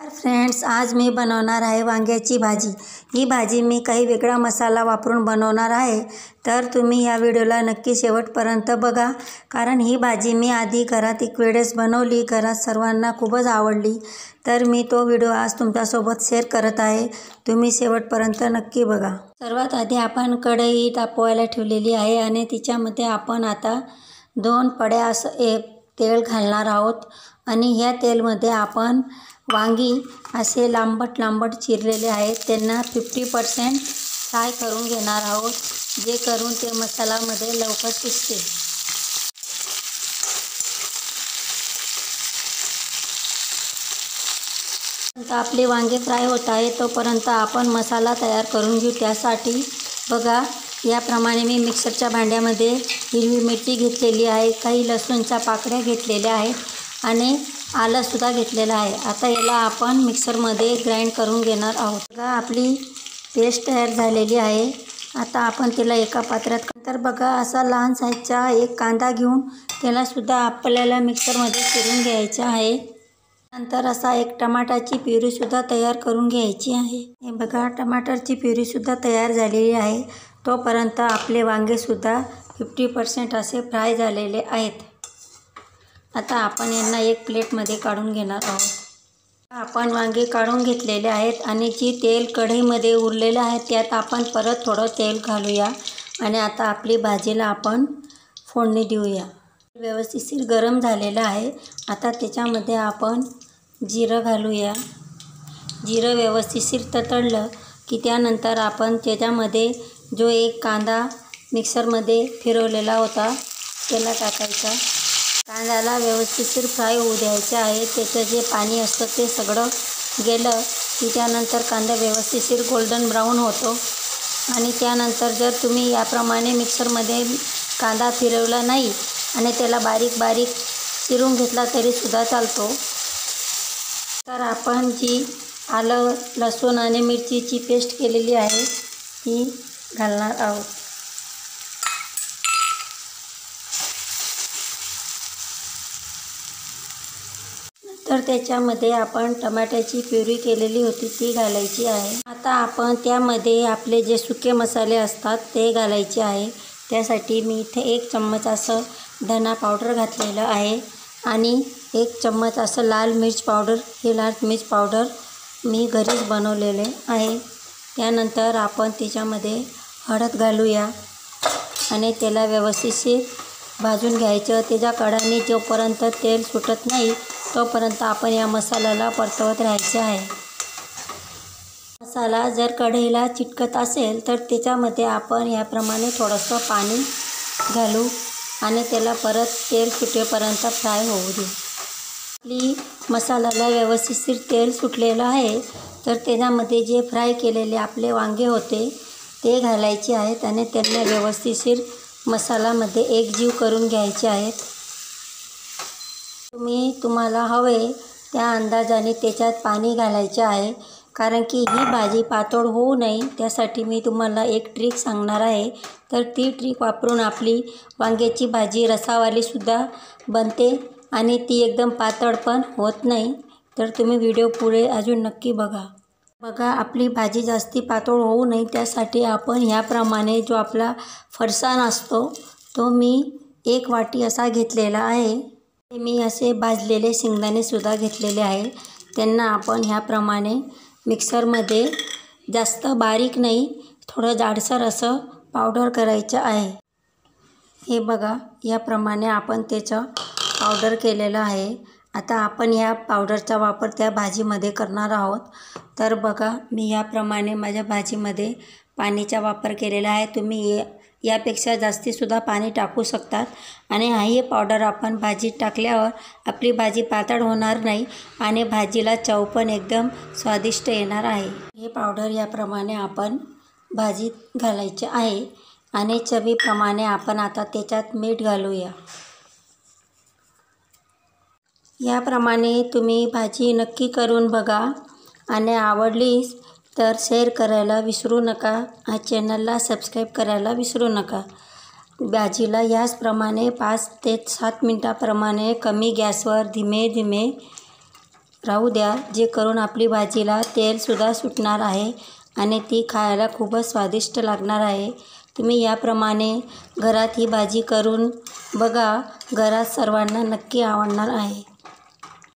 Friends, आज मी बनवणार आहे वांग्याची भाजी। ही भाजी मी काही वेगळा मसाला वापरून बनवणार आहे, तर तुम्ही या व्हिडिओला नक्की शेवटपर्यंत बघा। कारण ही भाजी मी आधी घरात एक वेळेस बनवली, घरात सर्वांना खूपच आवडली, तर मी तो व्हिडिओ आज तुमच्यासोबत शेअर करत आहे। तुम्ही शेवटपर्यंत नक्की बघा। सर्वात आधी आपण कढई तापवायला ठेवलेली आहे आणि तिच्यामध्ये आपण आता 2 पड्या असं तेल घालणार आहोत आणि ह्या तेलमध्ये आपण वांगी असे लांबट चिरलेले आहेत, त्यांना 50% फ्राय करून घेणार आहोत, जे करून ते मसाल्यामध्ये लवकर शिजते। आता आपले वांगे फ्राय होत आहे तोपर्यंत आपण मसाला तयार करून घेऊ। त्यासाठी बघा, याप्रमाणे मी मिक्सरच्या भांड्यामध्ये हिरवी मिरची घेतलेली आहे, काही लसूणच्या पाकळ्या घेतलेल्या आहेत आणि आलंसुद्धा घेतलेलं आहे। आता याला आपण मिक्सरमध्ये ग्राइंड करून घेणार आहोत। बघा, आपली पेस्ट तयार झालेली आहे। आता आपण तिला एका पात्रात तर बघा, असा लहान साईजचा एक कांदा घेऊन त्यालासुद्धा आपल्याला मिक्सरमध्ये चिरून घ्यायचा आहे। नंतर असा एक टमाटाची प्युरीसुद्धा तयार करून घ्यायची आहे। हे बघा, टमाटरची प्युरीसुद्धा तयार झालेली आहे। तोपर्यंत आपले वांगेसुद्धा 50% असे फ्राय झालेले आहेत। आता आपण यांना एक प्लेटमध्ये काढून घेणार आहोत। आपण वांगे काढून घेतलेले आहेत आणि जी तेल कढईमध्ये उरलेलं आहे त्यात आपण परत थोडं तेल घालूया आणि आता आपली भाजीला आपण फोडणी देऊया। व्यवस्थित गरम झालेलं आहे। आता त्याच्यामध्ये आपण जिरं घालूया। जिरं व्यवस्थित तडतडलं की त्यानंतर आपण त्याच्यामध्ये जो एक कांदा मिक्सरमध्ये फिरवलेला होता त्याला टाकायचा। कांद्याला व्यवस्थित फ्राय होऊ द्यायचे आहे। त्याचं जे पाणी असतं ते सगळं गेलं की त्यानंतर कांदा व्यवस्थित गोल्डन ब्राऊन होतो आणि त्यानंतर जर तुम्ही याप्रमाणे मिक्सरमध्ये कांदा फिरवला नाही आणि त्याला बारीक चिरून घेतला तरीसुद्धा चालतो। तर आपण जी आलं, लसूण आणि मिरचीची पेस्ट केलेली आहे ती घालणार आहोत। तर त्याच्यामध्ये आपण टमाट्याची प्युरी केलेली होती ती घालायची आहे। आता आपण त्यामध्ये आपले जे सुके मसाले असतात ते घालायचे आहे। त्यासाठी मी इथे 1 चम्मच असं धना पावडर घातलेलं आहे आणि 1 चम्मच असं लाल मिर्च पावडर, हे लाल मिर्च पावडर मी घरीच बनवलेले आहे। त्यानंतर आपण त्याच्यामध्ये हळद घालूया आणि त्याला व्यवस्थित भाजून घ्यायचं। त्याच्या कडाने जोपर्यंत तेल सुटत नाही तोपर्यंत आपण या मसाल्याला परतवत राहायचे आहे। मसाला जर कढईला चिटकत असेल तर त्याच्यामध्ये आपण याप्रमाणे थोडंसं पाणी घालू आणि त्याला परत तेल सुटेपर्यंत फ्राय होऊ देऊ। आपली मसाल्याला व्यवस्थित तेल सुटलेलं आहे, तर त्याच्यामध्ये जे फ्राय केलेले आपले वांगे होते ते घालायचे आहेत आणि त्यांना व्यवस्थित मसाल्यामध्ये एकजीव करून घ्यायचे आहेत। तुम्हाला हवे त्या अंदाजाने त्याच्यात पाणी घालायचे आहे, कारण की ही भाजी पातळ होऊ नये त्यासाठी मी तुम्हाला एक ट्रिक सांगणार आहे। तर ती ट्रिक वापरून आपली वांग्याची भाजी रसावालीसुद्धा बनते आणि ती एकदम पातळ पण होत नाही। तर तुम्ही व्हिडिओ पुढे अजून नक्की बघा। बघा, आपली भाजी जास्ती पातळ होऊ नये त्यासाठी आपण ह्याप्रमाणे जो आपला फरसाण असतो तो मी 1 वाटी असा घेतलेला आहे। मी असे भाजलेले शेंगदाणेसुद्धा घेतलेले आहे, त्यांना आपण ह्याप्रमाणे मिक्सरमध्ये जास्त बारीक नाही, थोडं जाडसर असं पावडर करायचं आहे। हे बघा, याप्रमाणे आपण त्याचं पावडर केलेलं आहे। आता आपण ह्या पावडरचा वापर त्या भाजीमध्ये करणार आहोत। तर बघा, मी याप्रमाणे माझ्या भाजीमध्ये पाणीचा वापर केलेला आहे। तुम्ही यापेक्षा जास्तीसुद्धा पाणी टाकू शकतात आणि हे पावडर आपण भाजीत टाकल्यावर आपली भाजी पातळ होणार नाही आणि भाजीला चव पण एकदम स्वादिष्ट येणार आहे। हे पावडर याप्रमाणे आपण भाजीत घालायचे आहे आणि चवीप्रमाणे आपण आता त्याच्यात मीठ घालूया। याप्रमाणे तुम्ही भाजी नक्की करून बघा आणि आवडलीच तर शेअर करायला विसरू नका, चॅनलला सबस्क्राईब करायला विसरू नका। भाजीला याचप्रमाणे 5 ते 7 मिनिटाप्रमाणे कमी गॅसवर धीमे राहू द्या, जे करून आपली भाजीला तेलसुद्धा सुटणार आहे आणि ती खायला खूपच स्वादिष्ट लागणार आहे. तुम्ही याप्रमाणे घरात ही भाजी करून बघा, घरात सर्वांना नक्की आवडणार आहे.